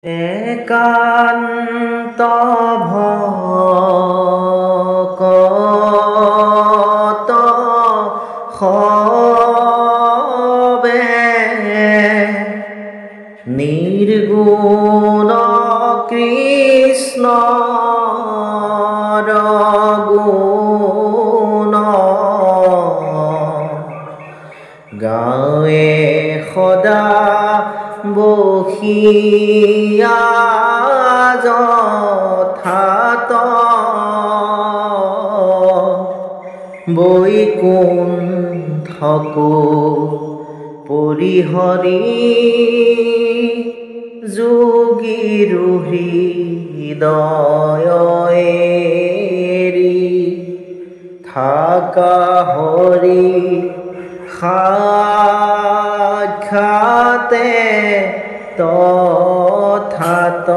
একান্ত ভকত হবে নিৰ্গুণ কৃষ্ণ গুণ গাৱে সদা বহিয়া যথাত বৈকুণ্ঠকো পৰিহৰি যোগীৰ হৃদয়েৰি থাকা হৰি সাক্ষাতে তথাত